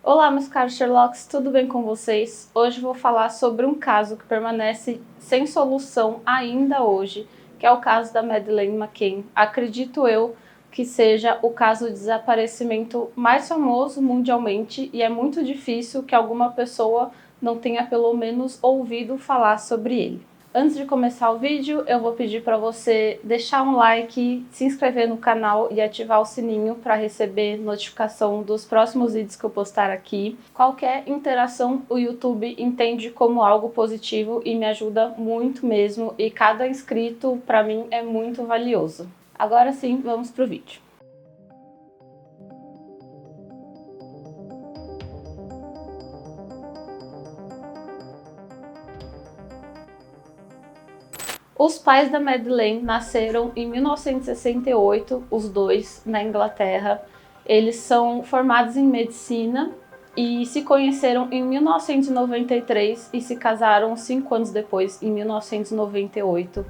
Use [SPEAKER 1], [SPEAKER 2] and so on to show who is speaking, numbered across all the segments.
[SPEAKER 1] Olá, meus caros Sherlocks, tudo bem com vocês? Hoje vou falar sobre um caso que permanece sem solução ainda hoje, que é o caso da Madeleine McCann. Acredito eu que seja o caso de desaparecimento mais famoso mundialmente e é muito difícil que alguma pessoa não tenha pelo menos ouvido falar sobre ele. Antes de começar o vídeo, eu vou pedir para você deixar um like, se inscrever no canal e ativar o sininho para receber notificação dos próximos vídeos que eu postar aqui. Qualquer interação o YouTube entende como algo positivo e me ajuda muito mesmo, e cada inscrito para mim é muito valioso. Agora sim, vamos pro vídeo. Os pais da Madeleine nasceram em 1968, os dois, na Inglaterra. Eles são formados em medicina e se conheceram em 1993 e se casaram 5 anos depois, em 1998.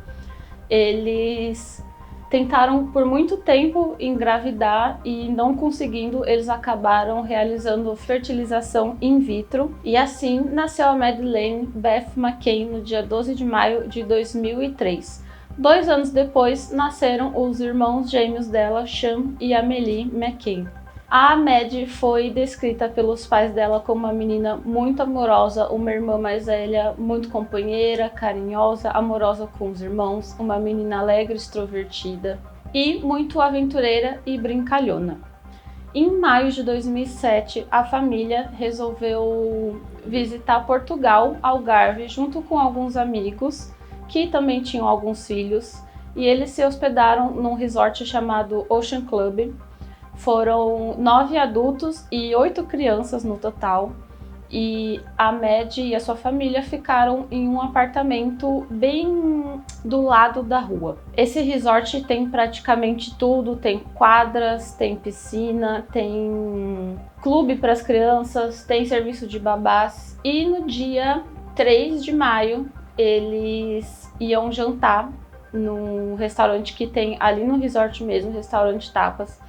[SPEAKER 1] Eles tentaram por muito tempo engravidar e, não conseguindo, eles acabaram realizando fertilização in vitro. E assim nasceu a Madeleine Beth McCann no dia 12 de maio de 2003. 2 anos depois nasceram os irmãos gêmeos dela, Sean e Amelie McCann. A Maddie foi descrita pelos pais dela como uma menina muito amorosa, uma irmã mais velha, muito companheira, carinhosa, amorosa com os irmãos, uma menina alegre, extrovertida e muito aventureira e brincalhona. Em maio de 2007, a família resolveu visitar Portugal, Algarve, junto com alguns amigos que também tinham alguns filhos, e eles se hospedaram num resort chamado Ocean Club. Foram 9 adultos e 8 crianças no total, e a Maddie e a sua família ficaram em um apartamento bem do lado da rua. Esse resort tem praticamente tudo, tem quadras, tem piscina, tem clube para as crianças, tem serviço de babás. E no dia 3 de maio eles iam jantar num restaurante que tem ali no resort mesmo, restaurante Tapas.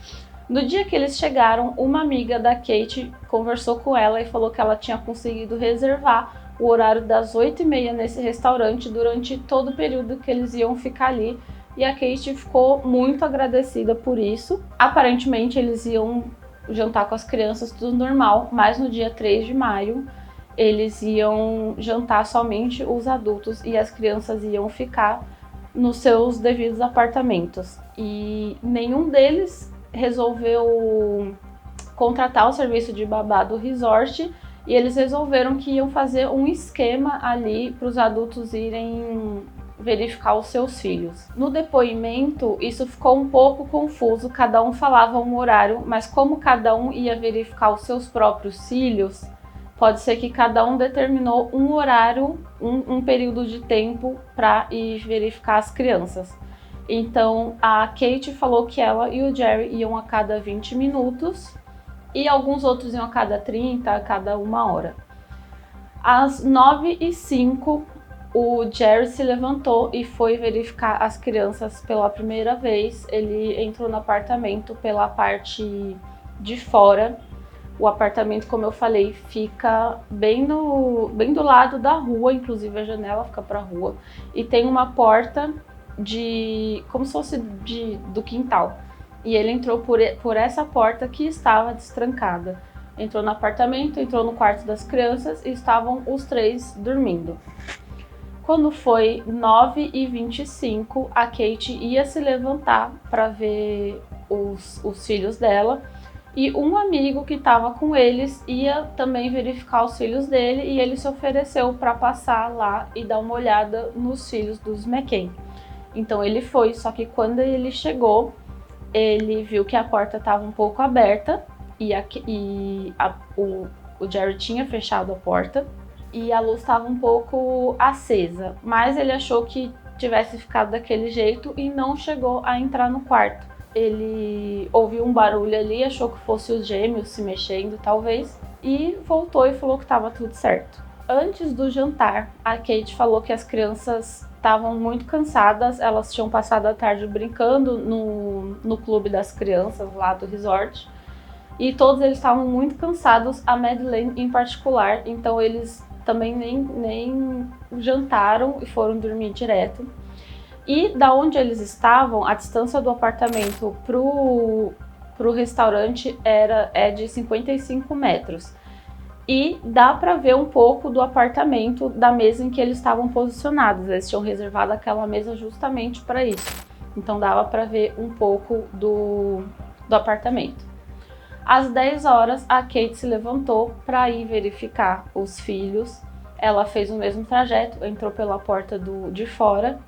[SPEAKER 1] No dia que eles chegaram, uma amiga da Kate conversou com ela e falou que ela tinha conseguido reservar o horário das 8h30 nesse restaurante durante todo o período que eles iam ficar ali, e a Kate ficou muito agradecida por isso. Aparentemente eles iam jantar com as crianças tudo normal, mas no dia 3 de maio eles iam jantar somente os adultos e as crianças iam ficar nos seus devidos apartamentos. E nenhum deles resolveu contratar o serviço de babá do resort, e eles resolveram que iam fazer um esquema ali para os adultos irem verificar os seus filhos. No depoimento, isso ficou um pouco confuso, cada um falava um horário, mas como cada um ia verificar os seus próprios filhos, pode ser que cada um determinou um horário, um período de tempo para ir verificar as crianças. Então a Kate falou que ela e o Jerry iam a cada 20 minutos e alguns outros iam a cada 30, a cada 1 hora. Às 9h05, o Jerry se levantou e foi verificar as crianças pela primeira vez. Ele entrou no apartamento pela parte de fora. O apartamento, como eu falei, fica bem do lado da rua, inclusive a janela fica para a rua, e tem uma porta como se fosse do quintal, e ele entrou por essa porta que estava destrancada. Entrou no apartamento, entrou no quarto das crianças e estavam os 3 dormindo. Quando foi 9h25, a Kate ia se levantar para ver os filhos dela, e um amigo que estava com eles ia também verificar os filhos dele, e ele se ofereceu para passar lá e dar uma olhada nos filhos dos McCann. Então ele foi, só que quando ele chegou, ele viu que a porta estava um pouco aberta o Jerry tinha fechado a porta e a luz estava um pouco acesa, mas ele achou que tivesse ficado daquele jeito e não chegou a entrar no quarto. Ele ouviu um barulho ali, achou que fosse os gêmeos se mexendo talvez, e voltou e falou que estava tudo certo. Antes do jantar, a Kate falou que as crianças estavam muito cansadas, elas tinham passado a tarde brincando no clube das crianças lá do resort, e todos eles estavam muito cansados, a Madeleine em particular, então eles também nem jantaram e foram dormir direto. E da onde eles estavam, a distância do apartamento pro restaurante é de 55 metros. E dá para ver um pouco do apartamento da mesa em que eles estavam posicionados. Eles tinham reservado aquela mesa justamente para isso. Então dava para ver um pouco do apartamento. Às 10 horas, a Kate se levantou para ir verificar os filhos. Ela fez o mesmo trajeto, entrou pela porta de fora,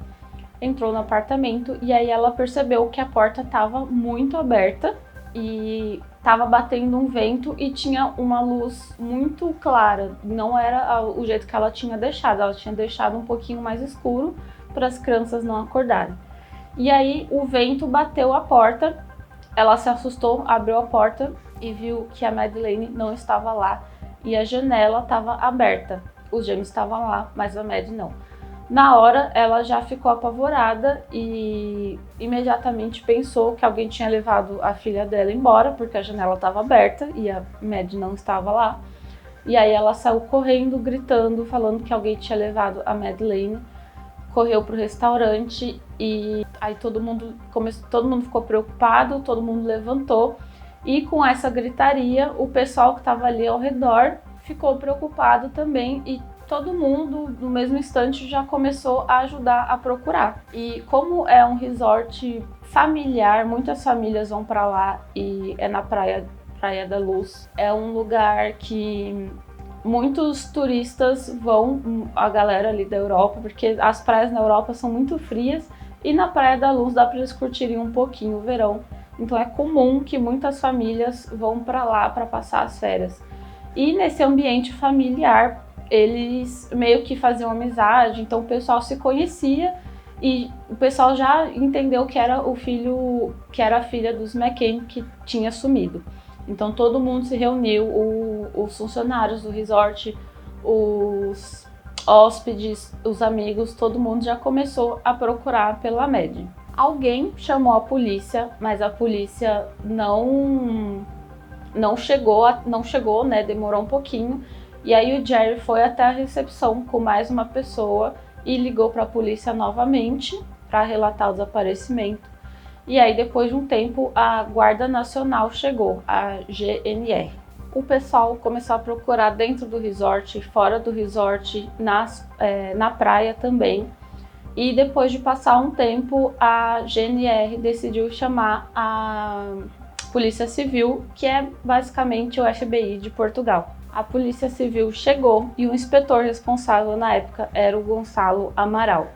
[SPEAKER 1] entrou no apartamento e aí ela percebeu que a porta estava muito aberta e estava batendo um vento e tinha uma luz muito clara. Não era o jeito que ela tinha deixado um pouquinho mais escuro para as crianças não acordarem. E aí o vento bateu a porta, ela se assustou, abriu a porta e viu que a Madeleine não estava lá e a janela estava aberta. Os gêmeos estavam lá, mas a Mad não. Na hora, ela já ficou apavorada e imediatamente pensou que alguém tinha levado a filha dela embora, porque a janela estava aberta e a Mad não estava lá. E aí ela saiu correndo, gritando, falando que alguém tinha levado a Madeleine, correu pro restaurante e aí todo mundo ficou preocupado, todo mundo levantou e com essa gritaria, o pessoal que estava ali ao redor ficou preocupado também e todo mundo, no mesmo instante, já começou a ajudar a procurar. E como é um resort familiar, muitas famílias vão para lá e é na Praia da Luz. É um lugar que muitos turistas vão, a galera ali da Europa, porque as praias na Europa são muito frias e na Praia da Luz dá para eles curtirem um pouquinho o verão. Então é comum que muitas famílias vão para lá para passar as férias. E nesse ambiente familiar, eles meio que faziam amizade, então o pessoal se conhecia e o pessoal já entendeu que era a filha dos McCain que tinha sumido. Então todo mundo se reuniu, os funcionários do resort, os hóspedes, os amigos, todo mundo já começou a procurar pela Mad. Alguém chamou a polícia, mas a polícia não chegou, né? Demorou um pouquinho. E aí o Jerry foi até a recepção com mais uma pessoa e ligou para a polícia novamente para relatar o desaparecimento. E aí depois de um tempo a Guarda Nacional chegou, a GNR. O pessoal começou a procurar dentro do resort, fora do resort, na praia também. E depois de passar um tempo, a GNR decidiu chamar a Polícia Civil, que é basicamente o FBI de Portugal. A Polícia Civil chegou e o inspetor responsável na época era o Gonçalo Amaral.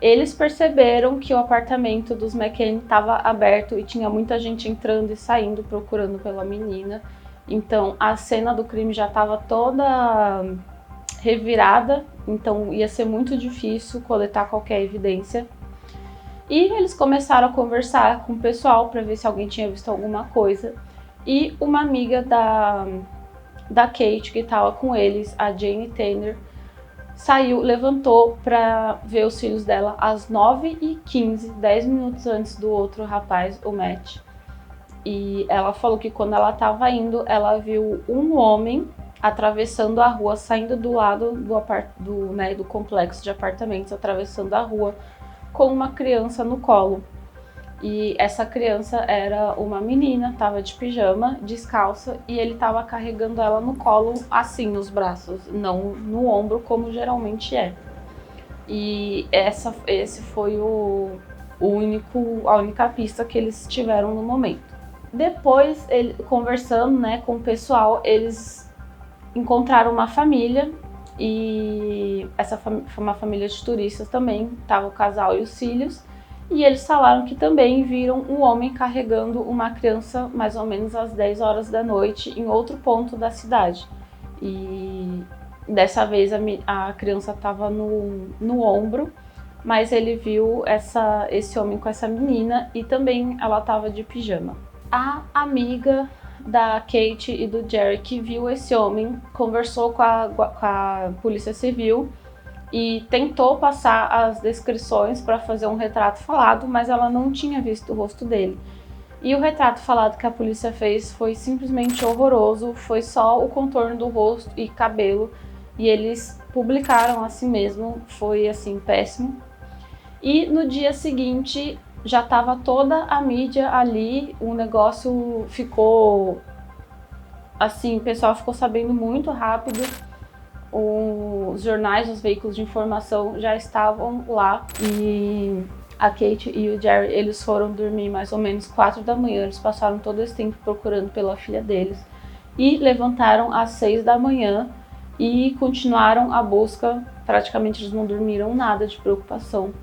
[SPEAKER 1] Eles perceberam que o apartamento dos McCain estava aberto e tinha muita gente entrando e saindo procurando pela menina. Então a cena do crime já estava toda revirada, então ia ser muito difícil coletar qualquer evidência. E eles começaram a conversar com o pessoal para ver se alguém tinha visto alguma coisa. E uma amiga da Kate, que estava com eles, a Jane Tanner, levantou para ver os filhos dela às 9h15, 10 minutos antes do outro rapaz, o Matt. E ela falou que quando ela estava indo, ela viu um homem atravessando a rua, saindo do lado do complexo de apartamentos, atravessando a rua com uma criança no colo. E essa criança era uma menina, estava de pijama, descalça, e ele estava carregando ela no colo, assim, nos braços, não no ombro, como geralmente é. E esse foi a única pista que eles tiveram no momento. Depois, conversando, né, com o pessoal, eles encontraram uma família, e essa foi uma família de turistas também, estava o casal e os filhos. E eles falaram que também viram um homem carregando uma criança mais ou menos às 10 horas da noite em outro ponto da cidade. E dessa vez a criança estava no ombro, mas ele viu esse homem com essa menina e também ela estava de pijama. A amiga da Kate e do Jerry que viu esse homem conversou com a Polícia Civil e tentou passar as descrições para fazer um retrato falado, mas ela não tinha visto o rosto dele. E o retrato falado que a polícia fez foi simplesmente horroroso, foi só o contorno do rosto e cabelo, e eles publicaram assim mesmo, foi assim péssimo. E no dia seguinte já estava toda a mídia ali, o negócio ficou assim, o pessoal ficou sabendo muito rápido. Os jornais, os veículos de informação já estavam lá e a Kate e o Jerry, eles foram dormir mais ou menos 4 da manhã, eles passaram todo esse tempo procurando pela filha deles e levantaram às 6 da manhã e continuaram a busca, praticamente eles não dormiram nada de preocupação.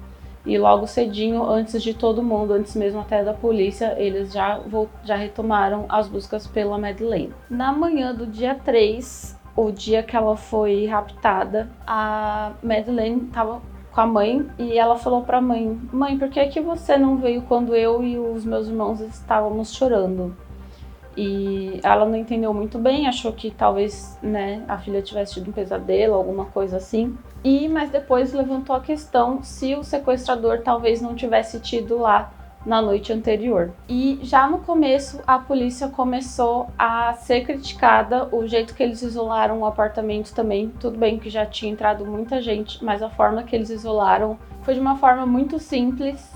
[SPEAKER 1] E logo cedinho, antes de todo mundo, antes mesmo até da polícia, eles já retomaram as buscas pela Madeleine. Na manhã do dia 3, o dia que ela foi raptada, a Madeleine estava com a mãe e ela falou para a mãe: "Mãe, por que você não veio quando eu e os meus irmãos estávamos chorando?" E ela não entendeu muito bem, achou que talvez, né, a filha tivesse tido um pesadelo, alguma coisa assim. Mas depois levantou a questão se o sequestrador talvez não tivesse tido lá na noite anterior. E já no começo, a polícia começou a ser criticada, o jeito que eles isolaram o apartamento também. Tudo bem que já tinha entrado muita gente, mas a forma que eles isolaram foi de uma forma muito simples.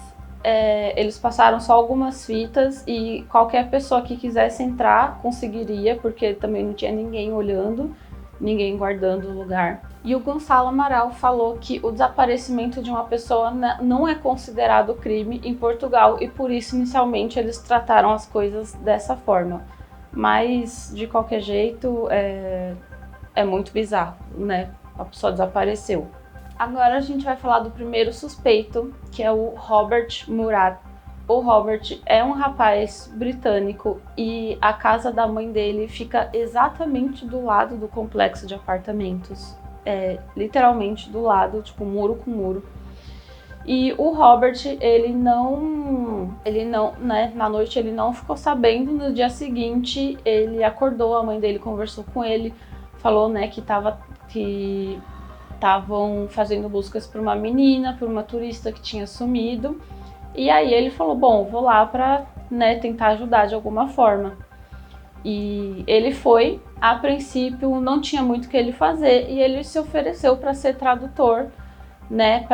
[SPEAKER 1] Eles passaram só algumas fitas e qualquer pessoa que quisesse entrar conseguiria, porque também não tinha ninguém olhando, ninguém guardando o lugar. E o Gonçalo Amaral falou que o desaparecimento de uma pessoa não é considerado crime em Portugal e por isso inicialmente eles trataram as coisas dessa forma. Mas de qualquer jeito é muito bizarro, né? A pessoa desapareceu. Agora a gente vai falar do primeiro suspeito, que é o Robert Murat. O Robert é um rapaz britânico e a casa da mãe dele fica exatamente do lado do complexo de apartamentos. Literalmente do lado, tipo muro com muro. E o Robert, ele não, né, na noite ele não ficou sabendo. No dia seguinte, ele acordou, a mãe dele conversou com ele, falou, né, que estavam fazendo buscas por uma menina, por uma turista que tinha sumido. E aí ele falou, bom, vou lá para, né, tentar ajudar de alguma forma. E ele foi, a princípio não tinha muito o que ele fazer e ele se ofereceu para ser tradutor, né,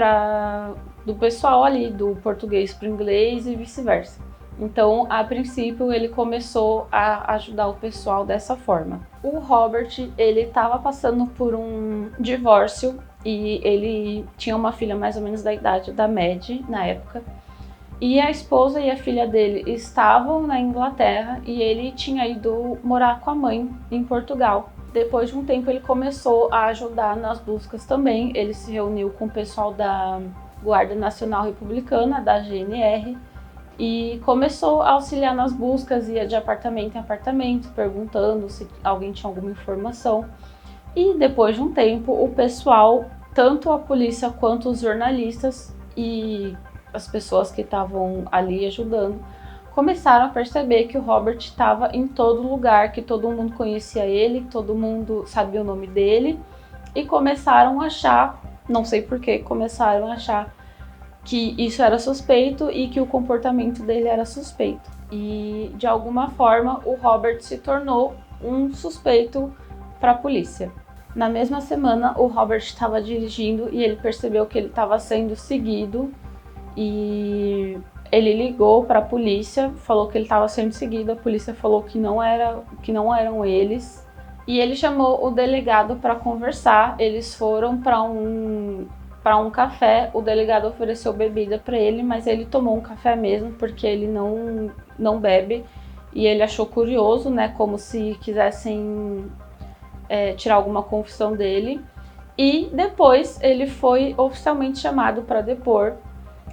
[SPEAKER 1] do pessoal ali, do português para o inglês e vice-versa. Então, a princípio, ele começou a ajudar o pessoal dessa forma. O Robert, ele estava passando por um divórcio e ele tinha uma filha mais ou menos da idade da Mad na época. E a esposa e a filha dele estavam na Inglaterra e ele tinha ido morar com a mãe em Portugal. Depois de um tempo ele começou a ajudar nas buscas também. Ele se reuniu com o pessoal da Guarda Nacional Republicana, da GNR, e começou a auxiliar nas buscas, ia de apartamento em apartamento, perguntando se alguém tinha alguma informação. E depois de um tempo, o pessoal, tanto a polícia quanto os jornalistas e as pessoas que estavam ali ajudando, começaram a perceber que o Robert estava em todo lugar, que todo mundo conhecia ele, todo mundo sabia o nome dele, e começaram a achar, não sei porquê, começaram a achar que isso era suspeito e que o comportamento dele era suspeito. E de alguma forma o Robert se tornou um suspeito para a polícia. Na mesma semana, o Robert estava dirigindo e ele percebeu que ele estava sendo seguido. E ele ligou para a polícia, falou que ele estava sendo seguido, a polícia falou que não eram eles. E ele chamou o delegado para conversar, eles foram para um café, o delegado ofereceu bebida para ele, mas ele tomou um café mesmo, porque ele não bebe. E ele achou curioso, né, como se quisessem tirar alguma confissão dele. E depois ele foi oficialmente chamado para depor.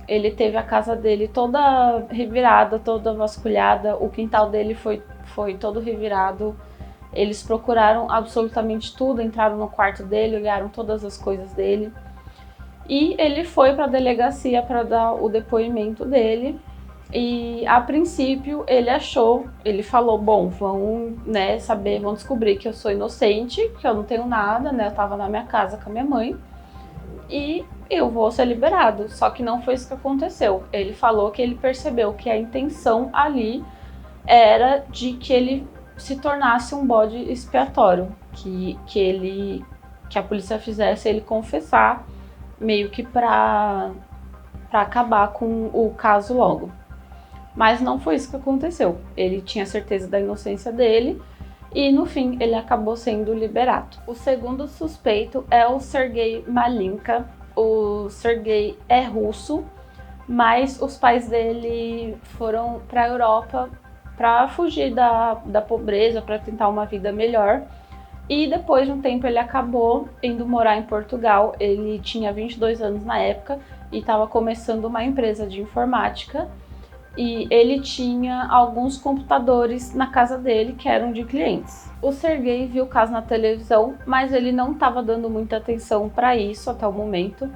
[SPEAKER 1] Ele teve a casa dele toda revirada, toda vasculhada, o quintal dele foi todo revirado. Eles procuraram absolutamente tudo, entraram no quarto dele, olharam todas as coisas dele. E ele foi para a delegacia para dar o depoimento dele. E a princípio ele falou, bom, vão, né, vão descobrir que eu sou inocente, que eu não tenho nada, né, eu estava na minha casa com a minha mãe. E eu vou ser liberado, só que não foi isso que aconteceu. Ele falou que ele percebeu que a intenção ali era de que ele se tornasse um bode expiatório, que a polícia fizesse ele confessar, meio que para acabar com o caso logo. Mas não foi isso que aconteceu. Ele tinha certeza da inocência dele e, no fim, ele acabou sendo liberado. O segundo suspeito é o Sergei Malinka. O Sergei é russo, mas os pais dele foram para a Europa para fugir da pobreza, para tentar uma vida melhor. E depois de um tempo ele acabou indo morar em Portugal. Ele tinha 22 anos na época e estava começando uma empresa de informática. E ele tinha alguns computadores na casa dele que eram de clientes. O Sergei viu o caso na televisão, mas ele não estava dando muita atenção para isso até o momento.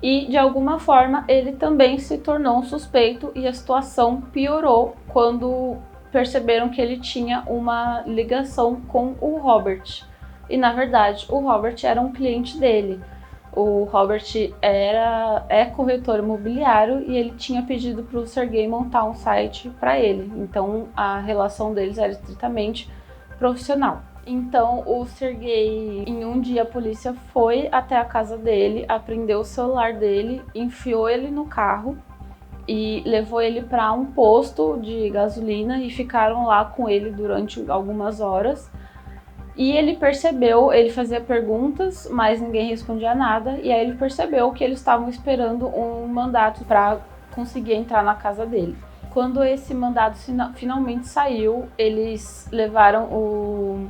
[SPEAKER 1] E, de alguma forma, ele também se tornou um suspeito e a situação piorou quando perceberam que ele tinha uma ligação com o Robert. E, na verdade, o Robert era um cliente dele. O Robert é corretor imobiliário e ele tinha pedido para o Sergei montar um site para ele. Então, a relação deles era estritamente profissional. Então, o Sergei, em um dia, a polícia foi até a casa dele, apreendeu o celular dele, enfiou ele no carro e levou ele para um posto de gasolina e ficaram lá com ele durante algumas horas. E ele percebeu, ele fazia perguntas, mas ninguém respondia nada, e aí ele percebeu que eles estavam esperando um mandato para conseguir entrar na casa dele. Quando esse mandato finalmente saiu, eles levaram o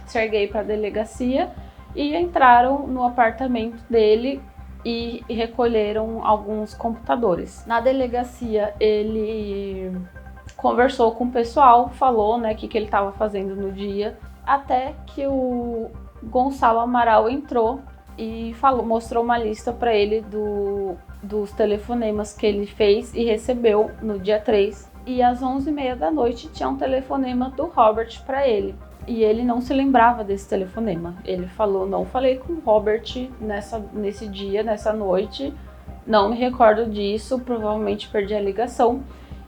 [SPEAKER 1] Sergei para a delegacia e entraram no apartamento dele e recolheram alguns computadores. Na delegacia, ele conversou com o pessoal, falou, né, o que ele estava fazendo no dia, até que o Gonçalo Amaral entrou e mostrou uma lista para ele dos telefonemas que ele fez e recebeu no dia 3. E às 11h30 da noite tinha um telefonema do Robert para ele. E ele não se lembrava desse telefonema. Ele falou, não falei com o Robert nesse dia, nessa noite, não me recordo disso, provavelmente perdi a ligação.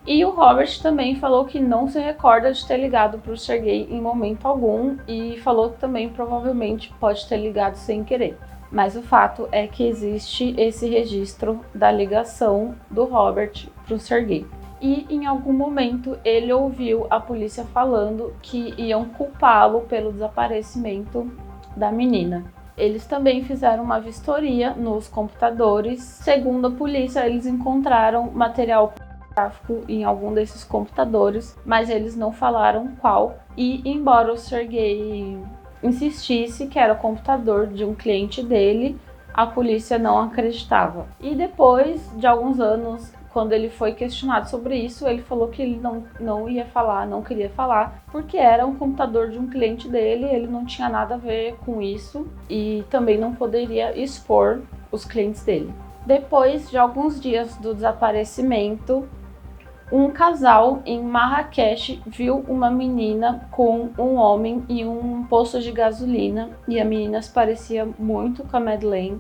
[SPEAKER 1] E o Robert também falou que não se recorda de ter ligado para o Sergei em momento algum e falou que também provavelmente pode ter ligado sem querer. Mas o fato é que existe esse registro da ligação do Robert para o Sergei. E em algum momento ele ouviu a polícia falando que iam culpá-lo pelo desaparecimento da menina. Eles também fizeram uma vistoria nos computadores. Segundo a polícia, eles encontraram material pornográfico em algum desses computadores, mas eles não falaram qual. E embora o Sergei insistisse que era o computador de um cliente dele, a polícia não acreditava. E depois de alguns anos, quando ele foi questionado sobre isso, ele falou que ele não ia falar, não queria falar, porque era um computador de um cliente dele, ele não tinha nada a ver com isso e também não poderia expor os clientes dele. Depois de alguns dias do desaparecimento, um casal em Marrakech viu uma menina com um homem em um posto de gasolina e a menina se parecia muito com a Madeleine.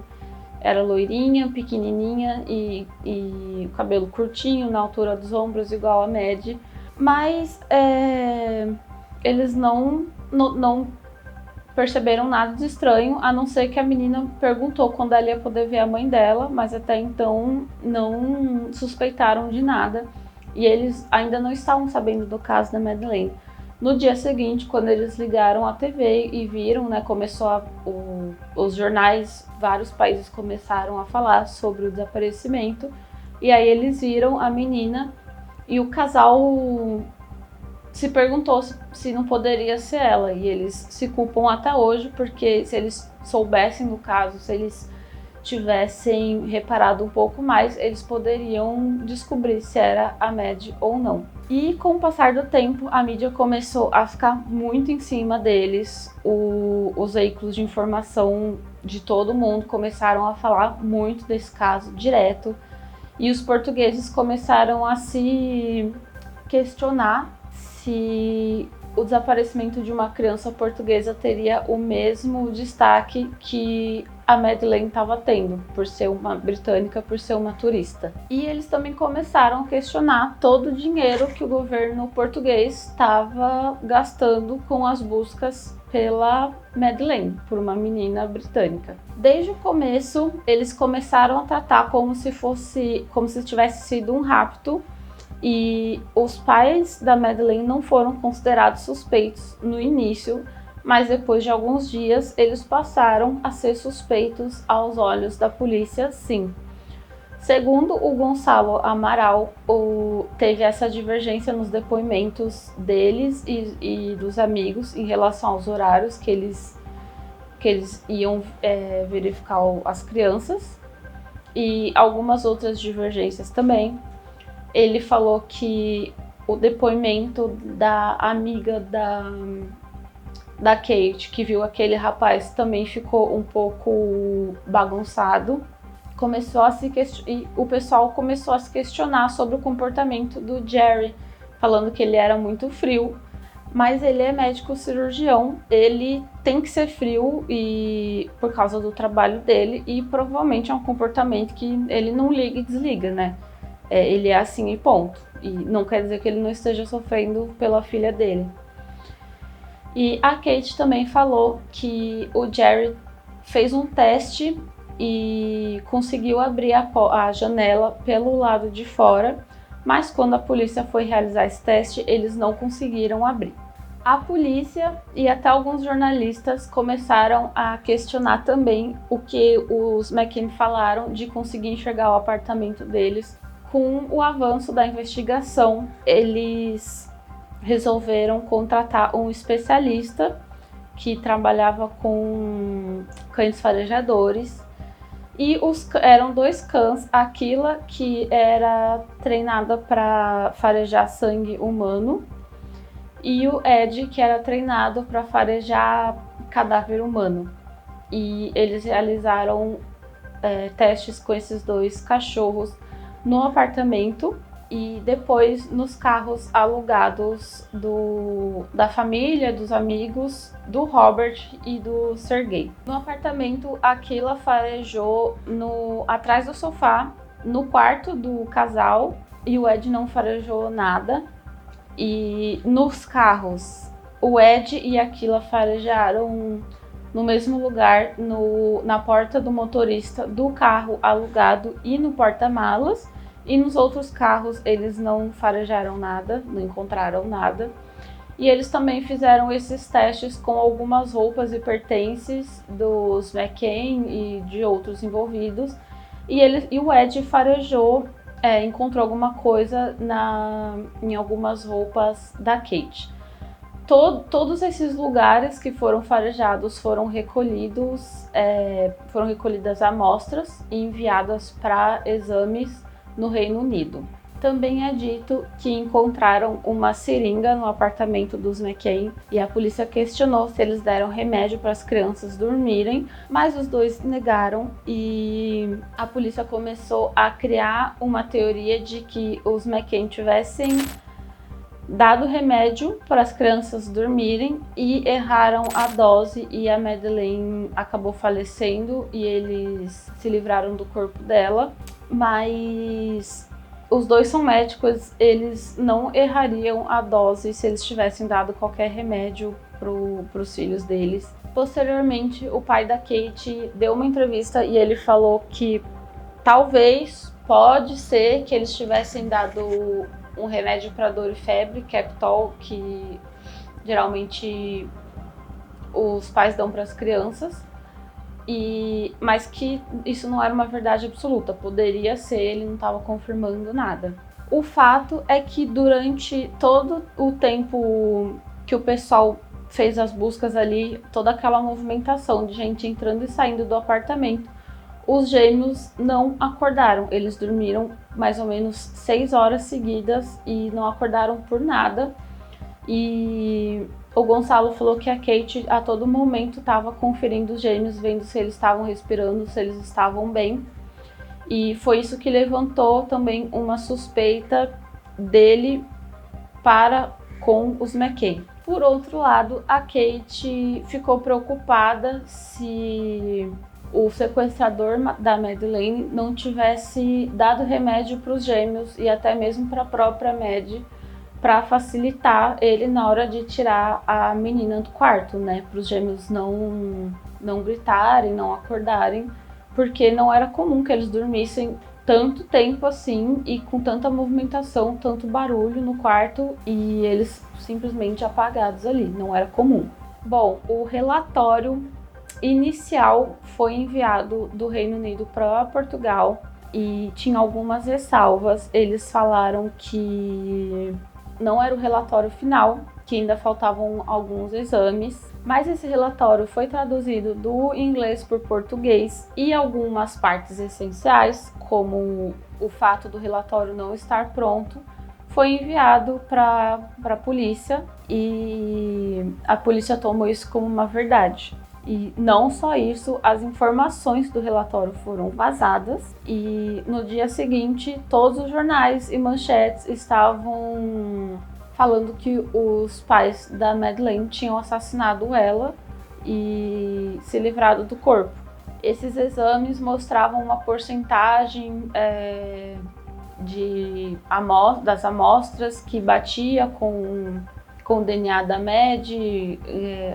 [SPEAKER 1] Era loirinha, pequenininha e o cabelo curtinho, na altura dos ombros, igual a Mad. Mas eles não perceberam nada de estranho, a não ser que a menina perguntou quando ela ia poder ver a mãe dela, mas até então não suspeitaram de nada. E eles ainda não estavam sabendo do caso da Madeleine. No dia seguinte, quando eles ligaram a TV e viram, né, os jornais, vários países começaram a falar sobre o desaparecimento. E aí eles viram a menina e o casal se perguntou se não poderia ser ela. E eles se culpam até hoje, porque se eles soubessem do caso, se eles tivessem reparado um pouco mais, eles poderiam descobrir se era a Mad ou não. E com o passar do tempo, a mídia começou a ficar muito em cima deles. Os veículos de informação de todo mundo começaram a falar muito desse caso direto. E os portugueses começaram a se questionar se o desaparecimento de uma criança portuguesa teria o mesmo destaque que a Madeleine estava tendo, por ser uma britânica, por ser uma turista. E eles também começaram a questionar todo o dinheiro que o governo português estava gastando com as buscas pela Madeleine, por uma menina britânica. Desde o começo, eles começaram a tratar como se tivesse sido um rapto, e os pais da Madeleine não foram considerados suspeitos no início, mas depois de alguns dias eles passaram a ser suspeitos aos olhos da polícia, sim. Segundo o Gonçalo Amaral, teve essa divergência nos depoimentos deles e dos amigos em relação aos horários que eles iam verificar as crianças, e algumas outras divergências também. Ele falou que o depoimento da amiga da Kate, que viu aquele rapaz, também ficou um pouco bagunçado. E o pessoal começou a se questionar sobre o comportamento do Jerry, falando que ele era muito frio, mas ele é médico cirurgião, ele tem que ser frio e por causa do trabalho dele, e provavelmente é um comportamento que ele não liga e desliga, né? Ele é assim e ponto. E não quer dizer que ele não esteja sofrendo pela filha dele. E a Kate também falou que o Jerry fez um teste e conseguiu abrir a janela pelo lado de fora, mas quando a polícia foi realizar esse teste, eles não conseguiram abrir. A polícia e até alguns jornalistas começaram a questionar também o que os McCann falaram de conseguir enxergar o apartamento deles. Com o avanço da investigação, eles resolveram contratar um especialista que trabalhava com cães farejadores, e eram 2 cães, Aquila, que era treinada para farejar sangue humano, e o Ed, que era treinado para farejar cadáver humano. E eles realizaram testes com esses 2 cachorros no apartamento e depois nos carros alugados da família, dos amigos, do Robert e do Sergei. No apartamento, Aquila farejou atrás do sofá, no quarto do casal, e o Ed não farejou nada. E nos carros, o Ed e Aquila farejaram no mesmo lugar, na porta do motorista do carro alugado e no porta-malas. E nos outros carros eles não farejaram nada, não encontraram nada. E eles também fizeram esses testes com algumas roupas e pertences dos McCann e de outros envolvidos. E o Ed farejou, encontrou alguma coisa em algumas roupas da Kate. Todos esses lugares que foram farejados foram recolhidas amostras e enviadas para exames no Reino Unido. Também é dito que encontraram uma seringa no apartamento dos McCann, e a polícia questionou se eles deram remédio para as crianças dormirem, mas os 2 negaram, e a polícia começou a criar uma teoria de que os McCann tivessem dado remédio para as crianças dormirem e erraram a dose, e a Madeleine acabou falecendo e eles se livraram do corpo dela. Mas os 2 são médicos, eles não errariam a dose se eles tivessem dado qualquer remédio para os filhos deles. Posteriormente, o pai da Kate deu uma entrevista e ele falou que pode ser que eles tivessem dado um remédio para dor e febre, Captol, que geralmente os pais dão para as crianças, mas que isso não era uma verdade absoluta, poderia ser, ele não estava confirmando nada. O fato é que durante todo o tempo que o pessoal fez as buscas ali, toda aquela movimentação de gente entrando e saindo do apartamento, os gêmeos não acordaram. Eles dormiram mais ou menos 6 horas seguidas e não acordaram por nada. E o Gonçalo falou que a Kate a todo momento estava conferindo os gêmeos, vendo se eles estavam respirando, se eles estavam bem. E foi isso que levantou também uma suspeita dele com os McCann. Por outro lado, a Kate ficou preocupada se o sequestrador da Madeleine não tivesse dado remédio para os gêmeos e até mesmo para a própria Mad, para facilitar ele na hora de tirar a menina do quarto, né? Para os gêmeos não gritarem, não acordarem, porque não era comum que eles dormissem tanto tempo assim e com tanta movimentação, tanto barulho no quarto e eles simplesmente apagados ali, não era comum. Bom, o relatório inicial foi enviado do Reino Unido para Portugal e tinha algumas ressalvas. Eles falaram que não era o relatório final, que ainda faltavam alguns exames, mas esse relatório foi traduzido do inglês para o português e algumas partes essenciais, como o fato do relatório não estar pronto, foi enviado para a polícia e a polícia tomou isso como uma verdade. E não só isso, as informações do relatório foram vazadas e no dia seguinte todos os jornais e manchetes estavam falando que os pais da Madeleine tinham assassinado ela e se livrado do corpo. Esses exames mostravam uma porcentagem das amostras que batia com o DNA da Mad,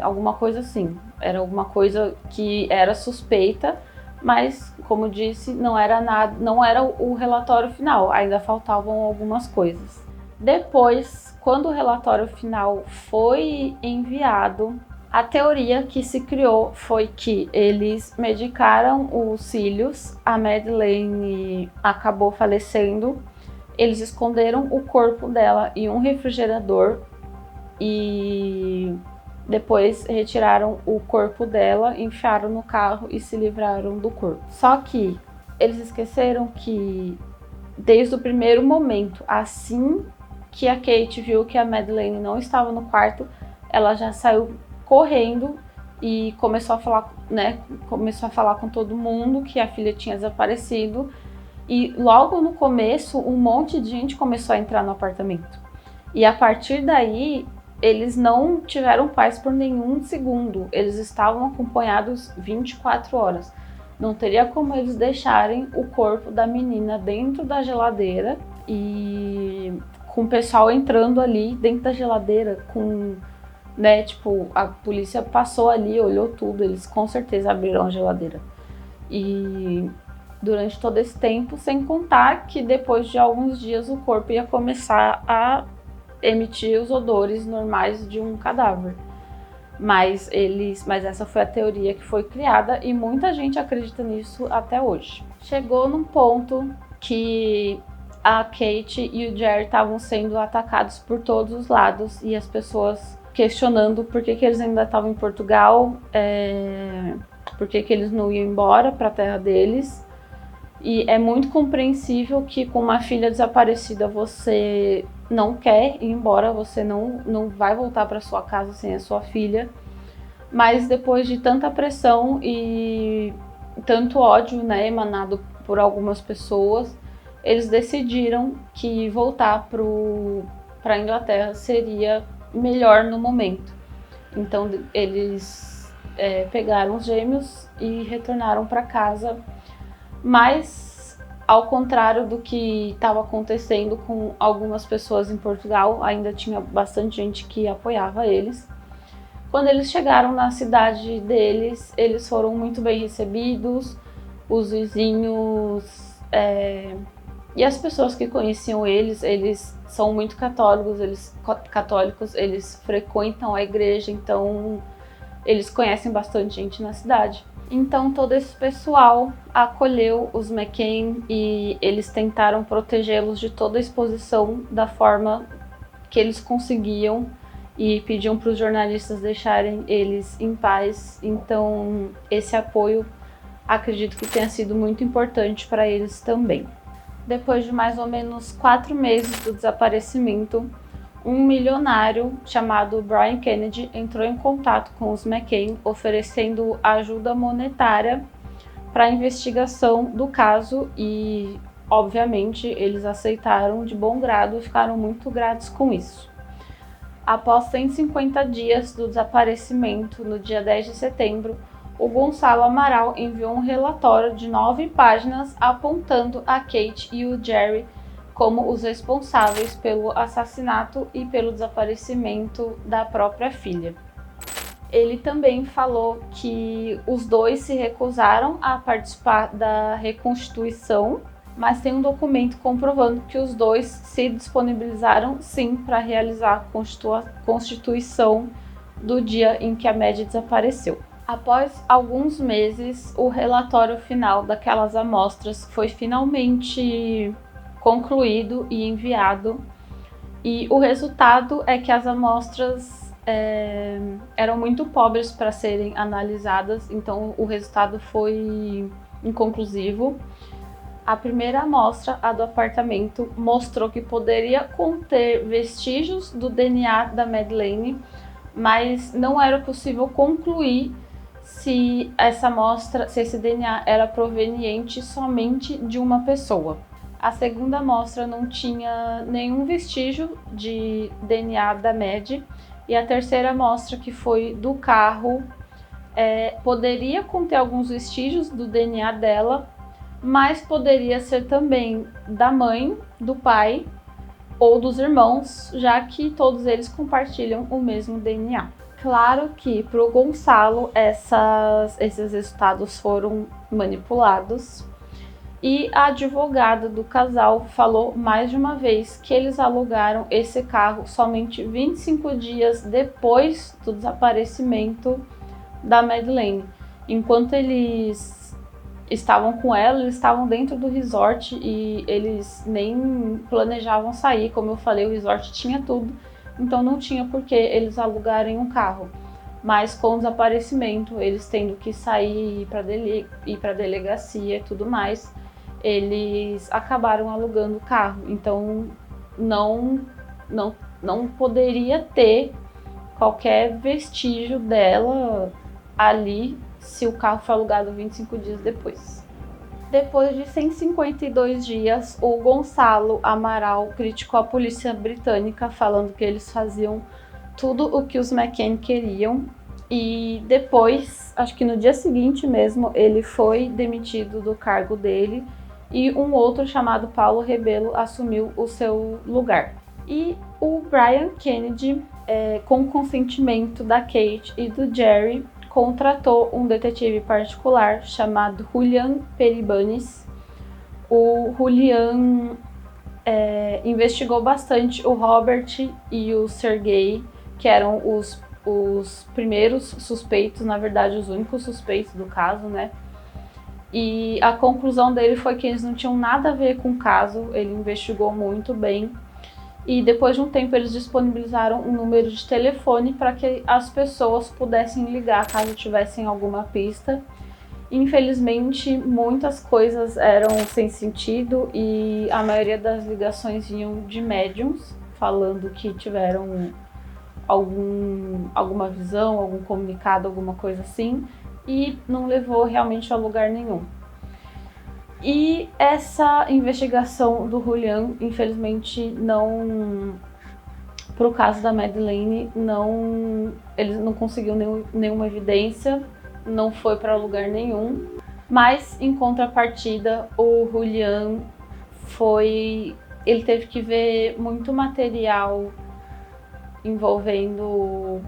[SPEAKER 1] alguma coisa assim. Era alguma coisa que era suspeita, mas, como disse, não era nada, não era o relatório final, ainda faltavam algumas coisas. Depois, quando o relatório final foi enviado, a teoria que se criou foi que eles medicaram os cílios, a Madeleine acabou falecendo, eles esconderam o corpo dela em um refrigerador e depois retiraram o corpo dela, enfiaram no carro e se livraram do corpo. Só que eles esqueceram que desde o primeiro momento, assim que a Kate viu que a Madeleine não estava no quarto, ela já saiu correndo e começou a falar, né? Começou a falar com todo mundo que a filha tinha desaparecido. E logo no começo, um monte de gente começou a entrar no apartamento. E a partir daí, eles não tiveram paz por nenhum segundo. Eles estavam acompanhados 24 horas. Não teria como eles deixarem o corpo da menina dentro da geladeira e com o pessoal entrando ali dentro da geladeira com, né, tipo, a polícia passou ali, olhou tudo, eles com certeza abriram a geladeira. E durante todo esse tempo, sem contar que depois de alguns dias o corpo ia começar a emitir os odores normais de um cadáver. Mas essa foi a teoria que foi criada e muita gente acredita nisso até hoje. Chegou num ponto que a Kate e o Jerry estavam sendo atacados por todos os lados e as pessoas questionando por que eles ainda estavam em Portugal, por que eles não iam embora para a terra deles. E é muito compreensível que com uma filha desaparecida você não quer ir embora, você não vai voltar para sua casa sem a sua filha. Mas depois de tanta pressão e tanto ódio, né, emanado por algumas pessoas, eles decidiram que voltar para a Inglaterra seria melhor no momento. Então eles pegaram os gêmeos e retornaram para casa. Mas, ao contrário do que estava acontecendo com algumas pessoas em Portugal, ainda tinha bastante gente que apoiava eles. Quando eles chegaram na cidade deles, eles foram muito bem recebidos, os vizinhos e as pessoas que conheciam eles são muito católicos, eles frequentam a igreja, então eles conhecem bastante gente na cidade. Então todo esse pessoal acolheu os McCain e eles tentaram protegê-los de toda a exposição da forma que eles conseguiam e pediam para os jornalistas deixarem eles em paz. Então esse apoio acredito que tenha sido muito importante para eles também. Depois de mais ou menos 4 meses do desaparecimento, um milionário chamado Brian Kennedy entrou em contato com os McCain, oferecendo ajuda monetária para a investigação do caso e, obviamente, eles aceitaram de bom grado e ficaram muito gratos com isso. Após 150 dias do desaparecimento, no dia 10 de setembro, o Gonçalo Amaral enviou um relatório de 9 páginas apontando a Kate e o Jerry como os responsáveis pelo assassinato e pelo desaparecimento da própria filha. Ele também falou que os dois se recusaram a participar da reconstituição, mas tem um documento comprovando que os dois se disponibilizaram sim para realizar a constituição do dia em que a Maddie desapareceu. Após alguns meses, o relatório final daquelas amostras foi finalmente concluído e enviado, e o resultado é que as amostras eram muito pobres para serem analisadas, então o resultado foi inconclusivo. A primeira amostra, a do apartamento, mostrou que poderia conter vestígios do DNA da Madeleine, mas não era possível concluir se esse DNA era proveniente somente de uma pessoa. A segunda amostra não tinha nenhum vestígio de DNA da Maddie, e a terceira amostra, que foi do carro, poderia conter alguns vestígios do DNA dela, mas poderia ser também da mãe, do pai ou dos irmãos, já que todos eles compartilham o mesmo DNA. Claro que para o Gonçalo esses resultados foram manipulados, e a advogada do casal falou mais de uma vez que eles alugaram esse carro somente 25 dias depois do desaparecimento da Madeleine. Enquanto eles estavam com ela, eles estavam dentro do resort e eles nem planejavam sair. Como eu falei, o resort tinha tudo, então não tinha por que eles alugarem um carro. Mas com o desaparecimento, eles tendo que sair e ir para a delegacia e tudo mais, eles acabaram alugando o carro. Então não poderia ter qualquer vestígio dela ali se o carro foi alugado 25 dias depois. Depois de 152 dias, o Gonçalo Amaral criticou a polícia britânica, falando que eles faziam tudo o que os McCann queriam. E depois, acho que no dia seguinte mesmo, ele foi demitido do cargo dele e um outro chamado Paulo Rebelo assumiu o seu lugar. E o Brian Kennedy, com consentimento da Kate e do Jerry, contratou um detetive particular chamado Julian Peribanes. O Julian investigou bastante o Robert e o Sergei, que eram os primeiros suspeitos, na verdade os únicos suspeitos do caso, né? E a conclusão dele foi que eles não tinham nada a ver com o caso. Ele investigou muito bem. E depois de um tempo eles disponibilizaram um número de telefone para que as pessoas pudessem ligar caso tivessem alguma pista. Infelizmente, muitas coisas eram sem sentido e a maioria das ligações vinham de médiums, falando que tiveram alguma visão, algum comunicado, alguma coisa assim, e não levou realmente a lugar nenhum. E essa investigação do Julian, infelizmente, não, pro caso da Madeleine, eles não conseguiu nenhuma evidência, não foi para lugar nenhum. Mas em contrapartida, o Julian ele teve que ver muito material envolvendo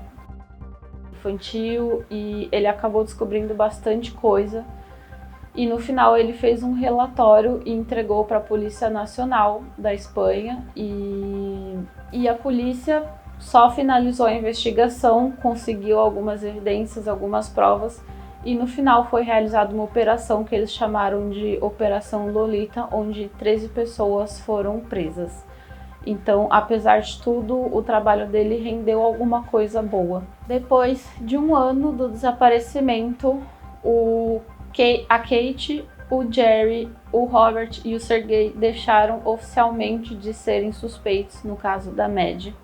[SPEAKER 1] infantil e ele acabou descobrindo bastante coisa. E no final ele fez um relatório e entregou para a Polícia Nacional da Espanha e a polícia só finalizou a investigação, conseguiu algumas evidências, algumas provas e no final foi realizada uma operação que eles chamaram de Operação Lolita, onde 13 pessoas foram presas. Então, apesar de tudo, o trabalho dele rendeu alguma coisa boa. Depois de um ano do desaparecimento, a Kate, o Jerry, o Robert e o Sergei deixaram oficialmente de serem suspeitos no caso da Maddie.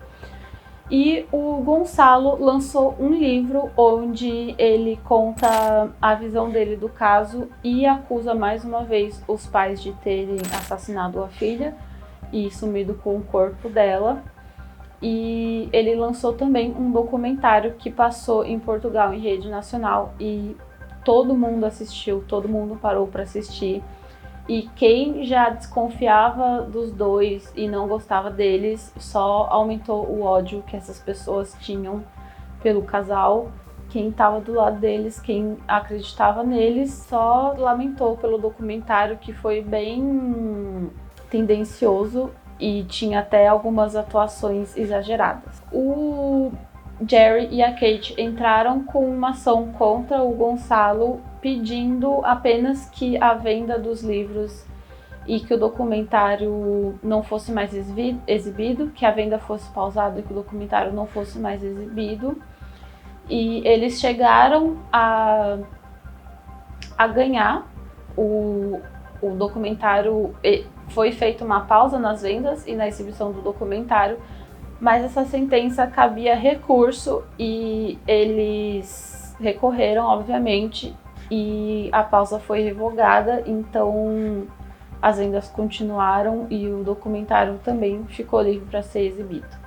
[SPEAKER 1] E o Gonçalo lançou um livro onde ele conta a visão dele do caso e acusa mais uma vez os pais de terem assassinado a filha e sumido com o corpo dela. E ele lançou também um documentário que passou em Portugal em rede nacional e todo mundo assistiu, todo mundo parou para assistir. E quem já desconfiava dos dois e não gostava deles, só aumentou o ódio que essas pessoas tinham pelo casal. Quem estava do lado deles, quem acreditava neles, só lamentou pelo documentário, que foi bem tendencioso e tinha até algumas atuações exageradas. O Jerry e a Kate entraram com uma ação contra o Gonçalo, pedindo apenas que a venda dos livros e que o documentário não fosse mais exibido, que a venda fosse pausada e que o documentário não fosse mais exibido. E eles chegaram a ganhar o documentário. Foi feita uma pausa nas vendas e na exibição do documentário, mas essa sentença cabia recurso e eles recorreram, obviamente, e a pausa foi revogada, então as vendas continuaram e o documentário também ficou livre para ser exibido.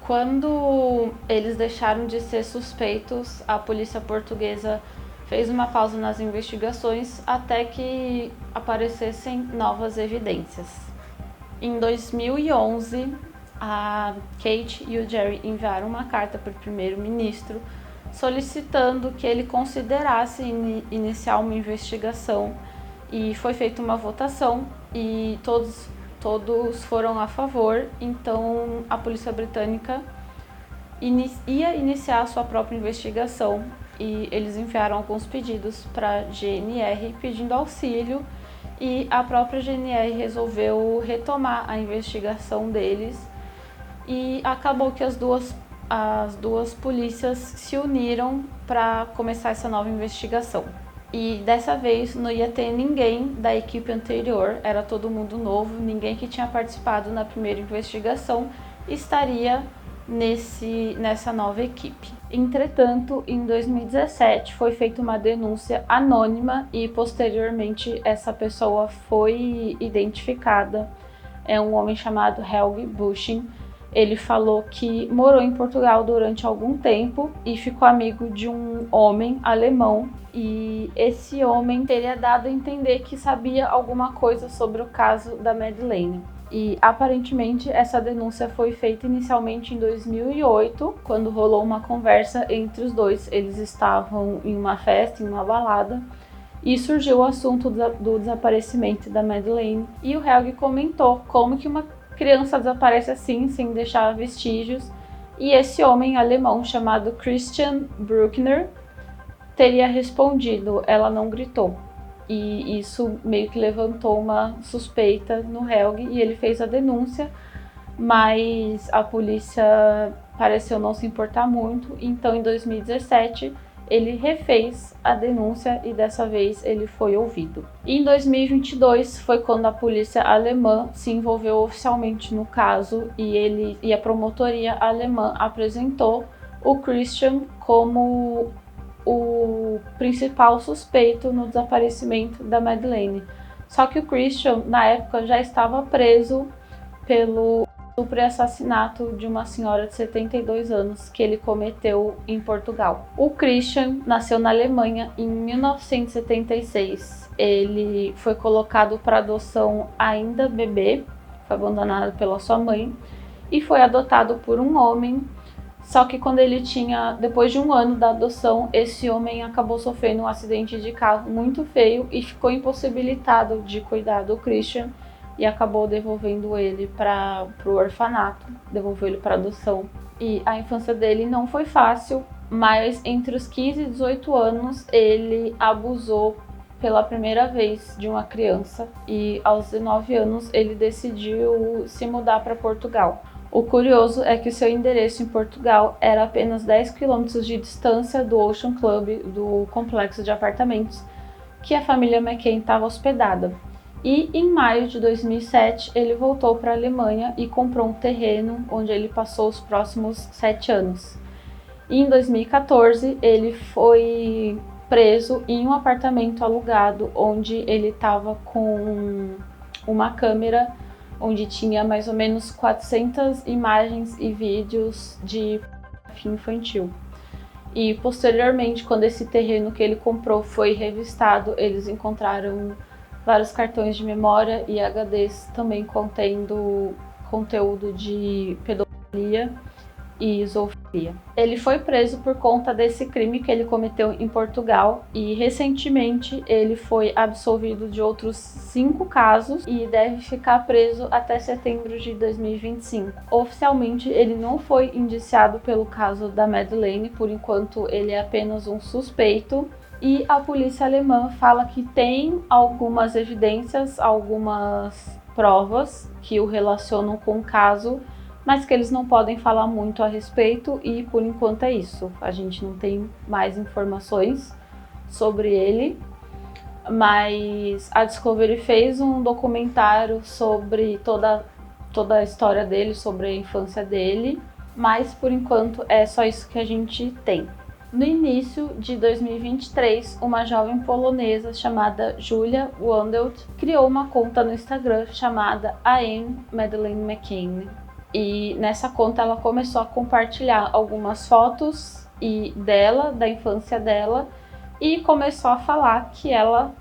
[SPEAKER 1] Quando eles deixaram de ser suspeitos, a polícia portuguesa fez uma pausa nas investigações até que aparecessem novas evidências. Em 2011, a Kate e o Jerry enviaram uma carta para o primeiro-ministro solicitando que ele considerasse iniciar uma investigação, e foi feita uma votação e todos foram a favor. Então a polícia britânica ia iniciar a sua própria investigação e eles enviaram alguns pedidos para a GNR pedindo auxílio, e a própria GNR resolveu retomar a investigação deles, e acabou que as duas polícias se uniram para começar essa nova investigação. E dessa vez não ia ter ninguém da equipe anterior, era todo mundo novo, ninguém que tinha participado na primeira investigação estaria nessa nova equipe. Entretanto, em 2017 foi feita uma denúncia anônima e posteriormente essa pessoa foi identificada. É um homem chamado Helge Busching. Ele falou que morou em Portugal durante algum tempo e ficou amigo de um homem alemão, e esse homem teria dado a entender que sabia alguma coisa sobre o caso da Madeleine. E aparentemente essa denúncia foi feita inicialmente em 2008, quando rolou uma conversa entre os dois. Eles estavam em uma festa, em uma balada, e surgiu o assunto do desaparecimento da Madeleine. E o Helge comentou como que uma criança desaparece assim, sem deixar vestígios, e esse homem alemão chamado Christian Bruckner teria respondido: ela não gritou. E isso meio que levantou uma suspeita no Helge e ele fez a denúncia, mas a polícia pareceu não se importar muito. Então em 2017 ele refez a denúncia e dessa vez ele foi ouvido. E em 2022 foi quando a polícia alemã se envolveu oficialmente no caso, e a promotoria alemã apresentou o Christian como o principal suspeito no desaparecimento da Madeleine. Só que o Christian, na época, já estava preso pelo estupro e assassinato de uma senhora de 72 anos que ele cometeu em Portugal. O Christian nasceu na Alemanha em 1976. Ele foi colocado para adoção ainda bebê, foi abandonado pela sua mãe e foi adotado por um homem. Só que depois de um ano da adoção, esse homem acabou sofrendo um acidente de carro muito feio e ficou impossibilitado de cuidar do Christian e acabou devolvendo ele para o orfanato, devolveu ele para adoção. E a infância dele não foi fácil, mas entre os 15 e 18 anos ele abusou pela primeira vez de uma criança, e aos 19 anos ele decidiu se mudar para Portugal. O curioso é que o seu endereço em Portugal era apenas 10 km de distância do Ocean Club, do complexo de apartamentos que a família McCain estava hospedada. E em maio de 2007 ele voltou para a Alemanha e comprou um terreno onde ele passou os próximos 7 anos. E em 2014 ele foi preso em um apartamento alugado onde ele estava com uma câmera onde tinha mais ou menos 400 imagens e vídeos de pornografia infantil. E posteriormente, quando esse terreno que ele comprou foi revistado, eles encontraram vários cartões de memória e HDs também contendo conteúdo de pedofilia e zoofilia. Ele foi preso por conta desse crime que ele cometeu em Portugal e recentemente ele foi absolvido de outros 5 casos e deve ficar preso até setembro de 2025. Oficialmente ele não foi indiciado pelo caso da Madeleine, por enquanto ele é apenas um suspeito. E a polícia alemã fala que tem algumas evidências, algumas provas que o relacionam com o caso, mas que eles não podem falar muito a respeito e por enquanto é isso. A gente não tem mais informações sobre ele, mas a Discovery fez um documentário sobre toda a história dele, sobre a infância dele, mas por enquanto é só isso que a gente tem. No início de 2023, uma jovem polonesa chamada Julia Wandelt criou uma conta no Instagram chamada I Am Madeleine McCann. E nessa conta ela começou a compartilhar algumas fotos dela, da infância dela, e começou a falar que ela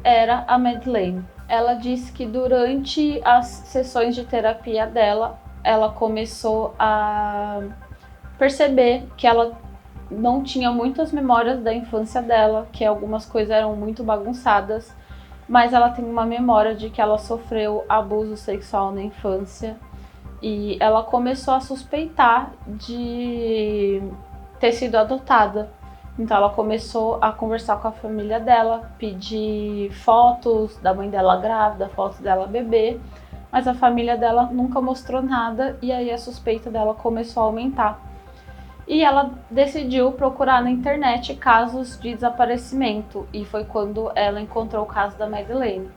[SPEAKER 1] era a Madeleine. Ela disse que durante as sessões de terapia dela, ela começou a perceber que ela não tinha muitas memórias da infância dela, que algumas coisas eram muito bagunçadas, mas ela tem uma memória de que ela sofreu abuso sexual na infância. E ela começou a suspeitar de ter sido adotada. Então ela começou a conversar com a família dela, pedir fotos da mãe dela grávida, fotos dela bebê, mas a família dela nunca mostrou nada e aí a suspeita dela começou a aumentar. E ela decidiu procurar na internet casos de desaparecimento e foi quando ela encontrou o caso da Madeleine.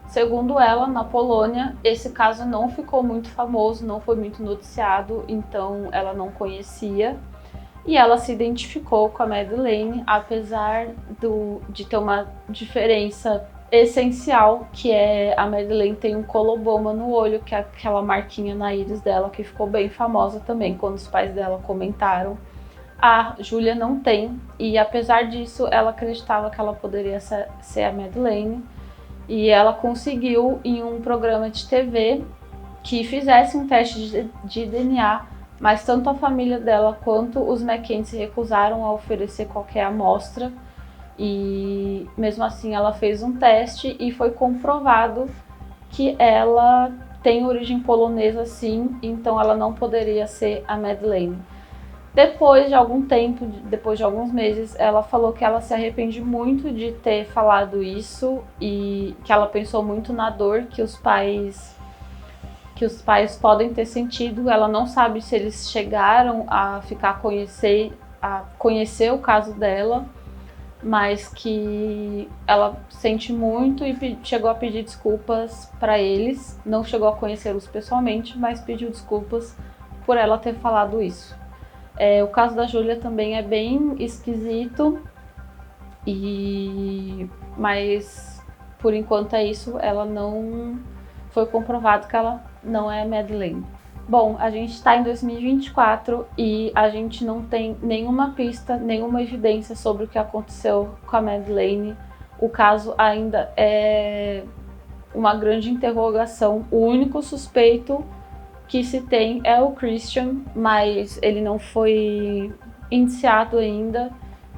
[SPEAKER 1] Segundo ela, na Polônia, esse caso não ficou muito famoso, não foi muito noticiado, então ela não conhecia. E ela se identificou com a Madeleine, apesar de ter uma diferença essencial, que é a Madeleine tem um coloboma no olho, que é aquela marquinha na íris dela, que ficou bem famosa também, quando os pais dela comentaram. A Julia não tem, e apesar disso, ela acreditava que ela poderia ser a Madeleine. E ela conseguiu, em um programa de TV, que fizesse um teste de DNA, mas tanto a família dela quanto os McCann se recusaram a oferecer qualquer amostra. E mesmo assim ela fez um teste e foi comprovado que ela tem origem polonesa sim, então ela não poderia ser a Madeleine. Depois de algum tempo, depois de alguns meses, ela falou que ela se arrepende muito de ter falado isso e que ela pensou muito na dor que os pais podem ter sentido. Ela não sabe se eles chegaram a conhecer o caso dela, mas que ela sente muito e chegou a pedir desculpas para eles. Não chegou a conhecê-los pessoalmente, mas pediu desculpas por ela ter falado isso. O caso da Julia também é bem esquisito, mas por enquanto é isso, ela não foi comprovado que ela não é Madeleine. Bom, a gente está em 2024 e a gente não tem nenhuma pista, nenhuma evidência sobre o que aconteceu com a Madeleine. O caso ainda é uma grande interrogação. O único suspeito que se tem é o Christian, mas ele não foi indiciado ainda,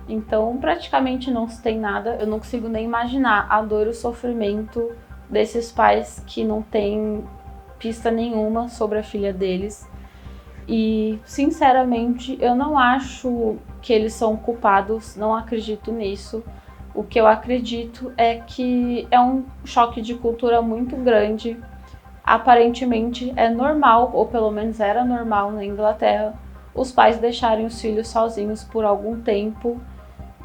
[SPEAKER 1] então praticamente não se tem nada. Eu não consigo nem imaginar a dor e o sofrimento desses pais que não têm pista nenhuma sobre a filha deles. E sinceramente eu não acho que eles são culpados, não acredito nisso. O que eu acredito é que é um choque de cultura muito grande. Aparentemente é normal, ou pelo menos era normal na Inglaterra, os pais deixarem os filhos sozinhos por algum tempo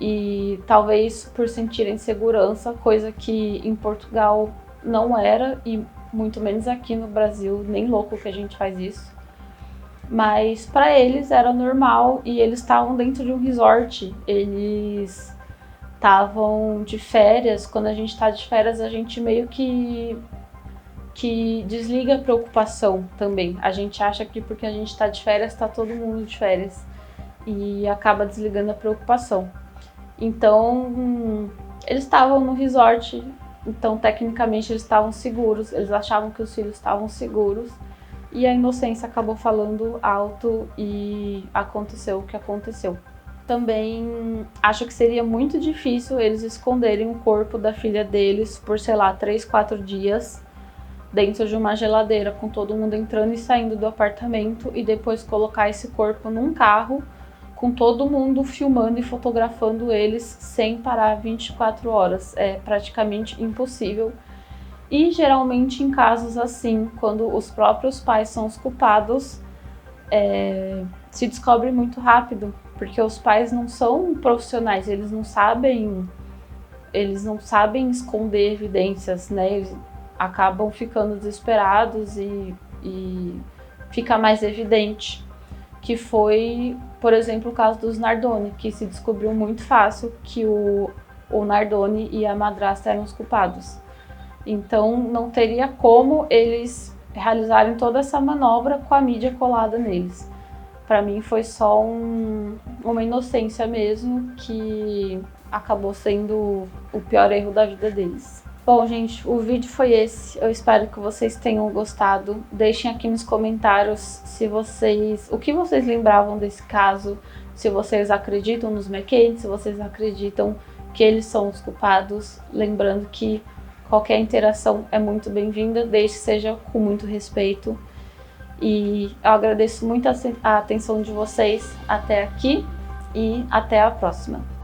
[SPEAKER 1] e talvez por sentirem segurança, coisa que em Portugal não era e muito menos aqui no Brasil, nem louco que a gente faz isso. Mas para eles era normal e eles estavam dentro de um resort, eles estavam de férias. Quando a gente está de férias, a gente meio que desliga a preocupação também. A gente acha que porque a gente está de férias, está todo mundo de férias. e acaba desligando a preocupação. Então, eles estavam no resort, então tecnicamente eles estavam seguros, eles achavam que os filhos estavam seguros, e a inocência acabou falando alto e aconteceu o que aconteceu. Também acho que seria muito difícil eles esconderem o corpo da filha deles por, sei lá, 3, 4 dias dentro de uma geladeira, com todo mundo entrando e saindo do apartamento, e depois colocar esse corpo num carro com todo mundo filmando e fotografando eles sem parar 24 horas. É praticamente impossível. E geralmente em casos assim, quando os próprios pais são os culpados, se descobre muito rápido, porque os pais não são profissionais, eles não sabem esconder evidências, né? Eles acabam ficando desesperados e fica mais evidente. Que foi, por exemplo, o caso dos Nardoni, que se descobriu muito fácil que o Nardoni e a madrasta eram os culpados. Então não teria como eles realizarem toda essa manobra com a mídia colada neles. Para mim foi só uma inocência mesmo, que acabou sendo o pior erro da vida deles. Bom, gente, o vídeo foi esse. Eu espero que vocês tenham gostado. Deixem aqui nos comentários o que vocês lembravam desse caso, se vocês acreditam nos McCann, se vocês acreditam que eles são os culpados. Lembrando que qualquer interação é muito bem-vinda, desde que seja com muito respeito. E eu agradeço muito a atenção de vocês até aqui e até a próxima.